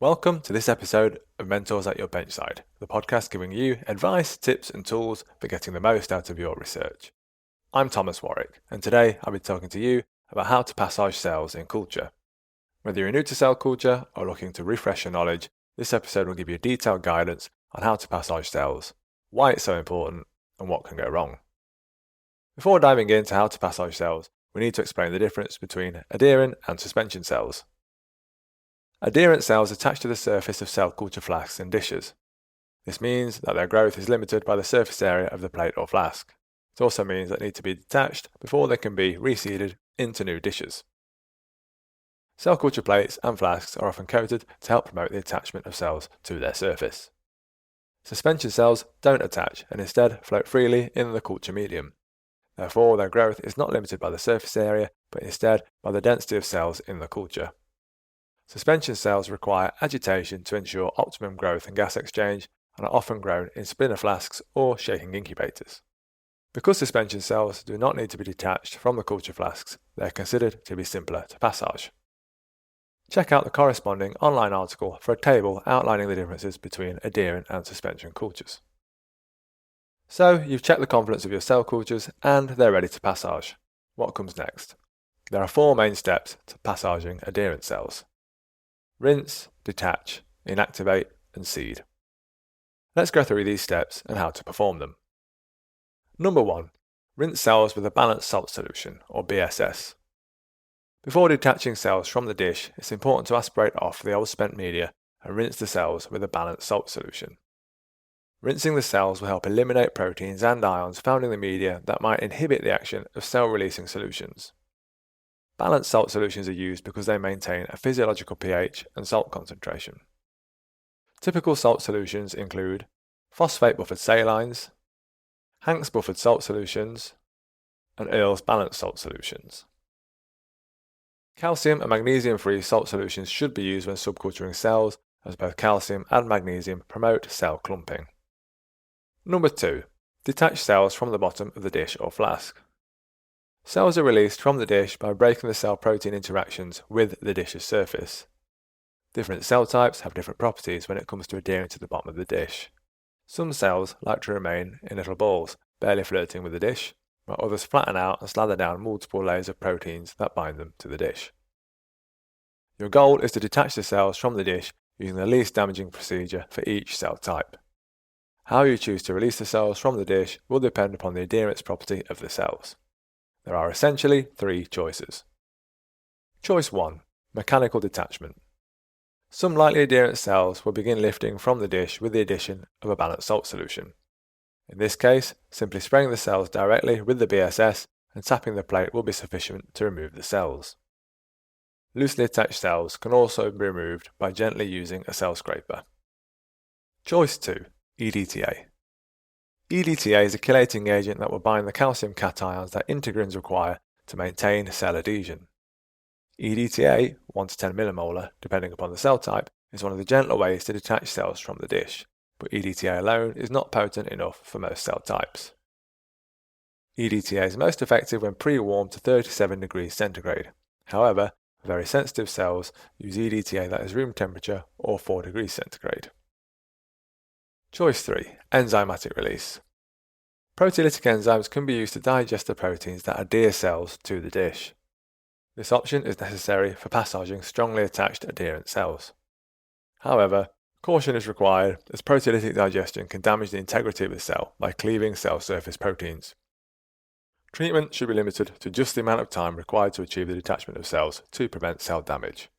Welcome to this episode of Mentors at Your Benchside, the podcast giving you advice, tips, and tools for getting the most out of your research. I'm Thomas Warwick, and today I'll be talking to you about how to passage cells in culture. Whether you're new to cell culture or looking to refresh your knowledge, this episode will give you detailed guidance on how to passage cells, why it's so important, and what can go wrong. Before diving into how to passage cells, we need to explain the difference between adherent and suspension cells. Adherent cells attach to the surface of cell culture flasks and dishes. This means that their growth is limited by the surface area of the plate or flask. It also means that they need to be detached before they can be reseeded into new dishes. Cell culture plates and flasks are often coated to help promote the attachment of cells to their surface. Suspension cells don't attach and instead float freely in the culture medium. Therefore, their growth is not limited by the surface area, but instead by the density of cells in the culture. Suspension cells require agitation to ensure optimum growth and gas exchange and are often grown in spinner flasks or shaking incubators. Because suspension cells do not need to be detached from the culture flasks, they are considered to be simpler to passage. Check out the corresponding online article for a table outlining the differences between adherent and suspension cultures. So, you've checked the confidence of your cell cultures and they're ready to passage. What comes next? There are 4 main steps to passaging adherent cells: rinse, detach, inactivate, and seed. Let's go through these steps and how to perform them. Number 1. Rinse cells with a balanced salt solution, or BSS. Before detaching cells from the dish, it's important to aspirate off the old spent media and rinse the cells with a balanced salt solution. Rinsing the cells will help eliminate proteins and ions found in the media that might inhibit the action of cell-releasing solutions. Balanced salt solutions are used because they maintain a physiological pH and salt concentration. Typical salt solutions include phosphate buffered salines, Hank's buffered salt solutions, and Earl's balanced salt solutions. Calcium and magnesium-free salt solutions should be used when subculturing cells, as both calcium and magnesium promote cell clumping. Number 2. Detach cells from the bottom of the dish or flask. Cells are released from the dish by breaking the cell-protein interactions with the dish's surface. Different cell types have different properties when it comes to adhering to the bottom of the dish. Some cells like to remain in little balls, barely flirting with the dish, while others flatten out and slather down multiple layers of proteins that bind them to the dish. Your goal is to detach the cells from the dish using the least damaging procedure for each cell type. How you choose to release the cells from the dish will depend upon the adherence property of the cells. There are essentially 3 choices. Choice 1. Mechanical detachment. Some lightly adherent cells will begin lifting from the dish with the addition of a balanced salt solution. In this case, simply spraying the cells directly with the BSS and tapping the plate will be sufficient to remove the cells. Loosely attached cells can also be removed by gently using a cell scraper. Choice 2. EDTA. EDTA is a chelating agent that will bind the calcium cations that integrins require to maintain cell adhesion. EDTA, 1 to 10 millimolar, depending upon the cell type, is one of the gentler ways to detach cells from the dish, but EDTA alone is not potent enough for most cell types. EDTA is most effective when pre-warmed to 37 degrees centigrade. However, very sensitive cells use EDTA that is room temperature or 4 degrees centigrade. Choice 3. Enzymatic release. Proteolytic enzymes can be used to digest the proteins that adhere cells to the dish. This option is necessary for passaging strongly attached adherent cells. However, caution is required as proteolytic digestion can damage the integrity of the cell by cleaving cell surface proteins. Treatment should be limited to just the amount of time required to achieve the detachment of cells to prevent cell damage.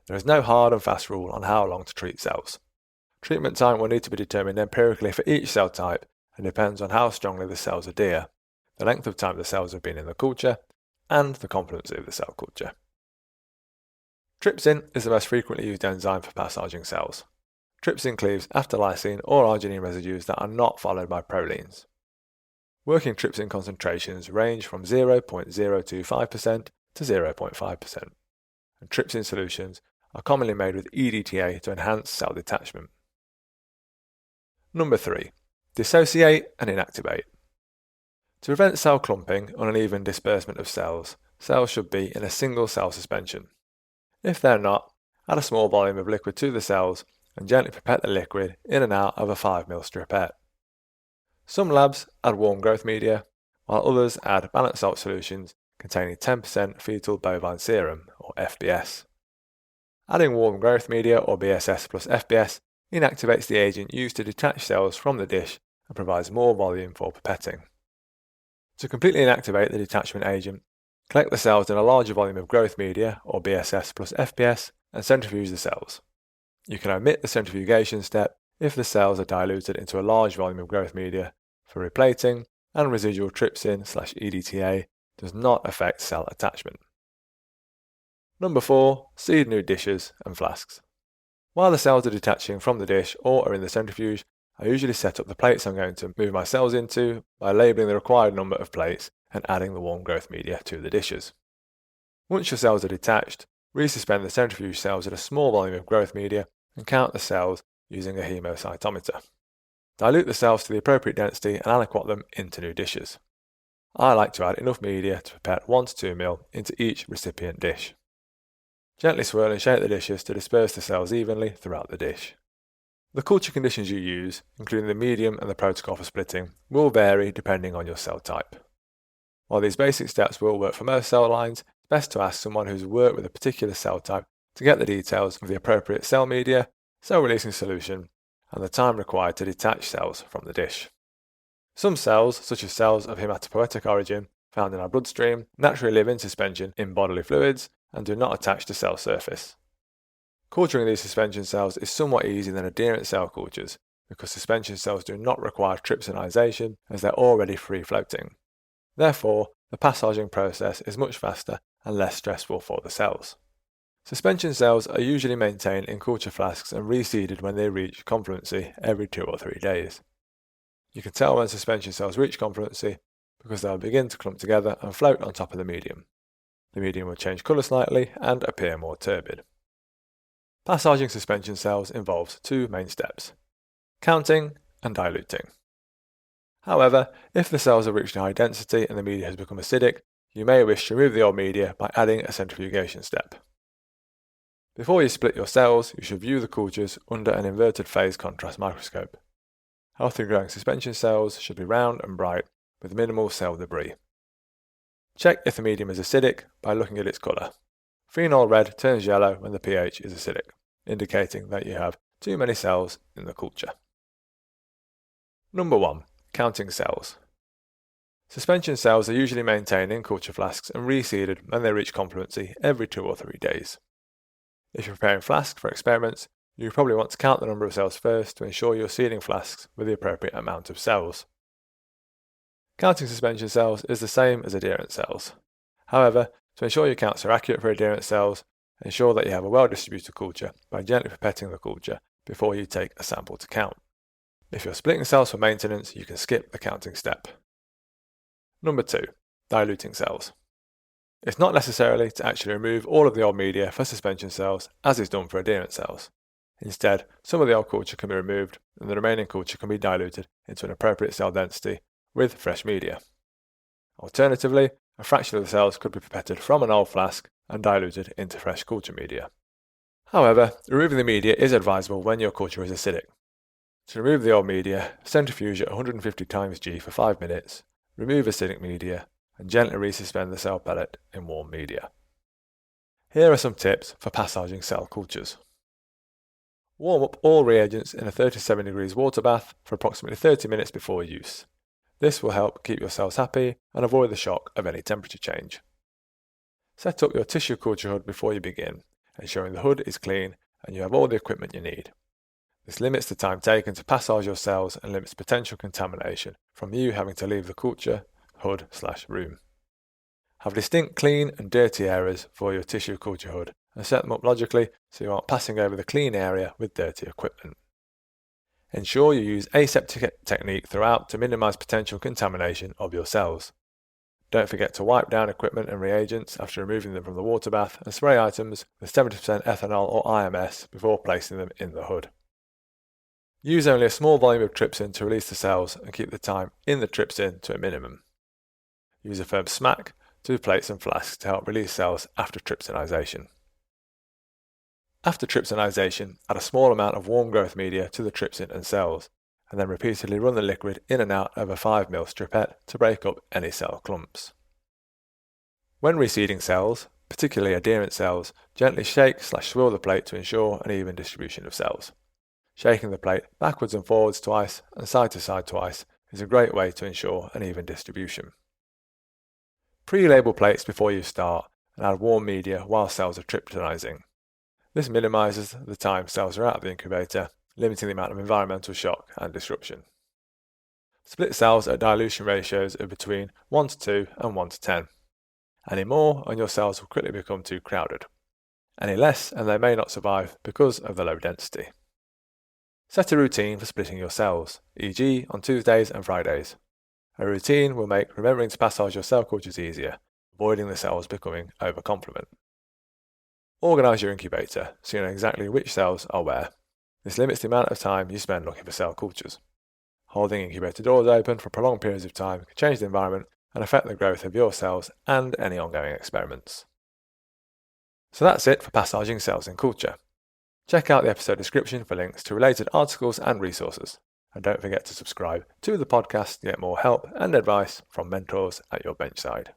There is no hard and fast rule on how long to treat cells. Treatment time will need to be determined empirically for each cell type and depends on how strongly the cells adhere, the length of time the cells have been in the culture, and the competency of the cell culture. Trypsin is the most frequently used enzyme for passaging cells. Trypsin cleaves after lysine or arginine residues that are not followed by prolines. Working trypsin concentrations range from 0.025% to 0.5%, and trypsin solutions are commonly made with EDTA to enhance cell detachment. Number 3. Dissociate and inactivate. To prevent cell clumping or uneven disbursement of cells, cells should be in a single cell suspension. If they're not, Add a small volume of liquid to the cells and gently pipette the liquid in and out of a 5 ml stripette. Some labs add warm growth media, while others add balanced salt solutions containing 10% fetal bovine serum, or FBS. Adding warm growth media, or BSS plus FBS, inactivates the agent used to detach cells from the dish and provides more volume for pipetting. To completely inactivate the detachment agent, collect the cells in a larger volume of growth media, or BSS plus FBS, and centrifuge the cells. You can omit the centrifugation step if the cells are diluted into a large volume of growth media for replating and residual trypsin/EDTA does not affect cell attachment. Number 4. Seed new dishes and flasks. While the cells are detaching from the dish or are in the centrifuge, I usually set up the plates I'm going to move my cells into by labelling the required number of plates and adding the warm growth media to the dishes. Once your cells are detached, resuspend the centrifuge cells at a small volume of growth media and count the cells using a hemocytometer. Dilute the cells to the appropriate density and aliquot them into new dishes. I like to add enough media to pipette 1 to 2 ml into each recipient dish. Gently swirl and shake the dishes to disperse the cells evenly throughout the dish. The culture conditions you use, including the medium and the protocol for splitting, will vary depending on your cell type. While these basic steps will work for most cell lines, it's best to ask someone who's worked with a particular cell type to get the details of the appropriate cell media, cell releasing solution, and the time required to detach cells from the dish. Some cells, such as cells of hematopoietic origin found in our bloodstream, naturally live in suspension in bodily fluids and do not attach to cell surface. Culturing these suspension cells is somewhat easier than adherent cell cultures because suspension cells do not require trypsinization as they're already free floating. Therefore, the passaging process is much faster and less stressful for the cells. Suspension cells are usually maintained in culture flasks and reseeded when they reach confluency every 2 or 3 days. You can tell when suspension cells reach confluency because they'll begin to clump together and float on top of the medium. The medium will change colour slightly and appear more turbid. Passaging suspension cells involves 2 main steps: counting and diluting. However, if the cells have reached a high density and the media has become acidic, you may wish to remove the old media by adding a centrifugation step. Before you split your cells, you should view the cultures under an inverted phase contrast microscope. Healthy growing suspension cells should be round and bright with minimal cell debris. Check if the medium is acidic by looking at its colour. Phenol red turns yellow when the pH is acidic, indicating that you have too many cells in the culture. Number 1. Counting cells. Suspension cells are usually maintained in culture flasks and reseeded when they reach confluency every 2 or 3 days. If you're preparing flasks for experiments, you probably want to count the number of cells first to ensure you're seeding flasks with the appropriate amount of cells. Counting suspension cells is the same as adherent cells. However, to ensure your counts are accurate for adherent cells, ensure that you have a well-distributed culture by gently pipetting the culture before you take a sample to count. If you're splitting cells for maintenance, you can skip the counting step. Number 2. Diluting cells. It's not necessary to actually remove all of the old media for suspension cells as is done for adherent cells. Instead, some of the old culture can be removed and the remaining culture can be diluted into an appropriate cell density with fresh media. Alternatively, a fraction of the cells could be pipetted from an old flask and diluted into fresh culture media. However, removing the media is advisable when your culture is acidic. To remove the old media, centrifuge at 150 times G for 5 minutes, remove acidic media, and gently resuspend the cell pellet in warm media. Here are some tips for passaging cell cultures. Warm up all reagents in a 37 degrees water bath for approximately 30 minutes before use. This will help keep your cells happy and avoid the shock of any temperature change. Set up your tissue culture hood before you begin, ensuring the hood is clean and you have all the equipment you need. This limits the time taken to passage your cells and limits potential contamination from you having to leave the culture hood/room. Have distinct clean and dirty areas for your tissue culture hood and set them up logically so you aren't passing over the clean area with dirty equipment. Ensure you use aseptic technique throughout to minimize potential contamination of your cells. Don't forget to wipe down equipment and reagents after removing them from the water bath and spray items with 70% ethanol or IMS before placing them in the hood. Use only a small volume of trypsin to release the cells and keep the time in the trypsin to a minimum. Use a firm smack to plates and flasks to help release cells after trypsinization. After trypsinization, add a small amount of warm growth media to the trypsin and cells, and then repeatedly run the liquid in and out of a 5 ml stripette to break up any cell clumps. When reseeding cells, particularly adherent cells, gently shake/swirl the plate to ensure an even distribution of cells. Shaking the plate backwards and forwards twice and side to side twice is a great way to ensure an even distribution. Pre-label plates before you start and add warm media while cells are trypsinizing. This minimizes the time cells are out of the incubator, limiting the amount of environmental shock and disruption. Split cells at dilution ratios of between 1 to 2 and 1 to 10. Any more and your cells will quickly become too crowded. Any less and they may not survive because of the low density. Set a routine for splitting your cells, e.g. on Tuesdays and Fridays. A routine will make remembering to passage your cell cultures easier, avoiding the cells becoming overcomplement. Organise your incubator so you know exactly which cells are where. This limits the amount of time you spend looking for cell cultures. Holding incubator doors open for prolonged periods of time can change the environment and affect the growth of your cells and any ongoing experiments. So that's it for passaging cells in culture. Check out the episode description for links to related articles and resources. And don't forget to subscribe to the podcast to get more help and advice from mentors at your Benchside.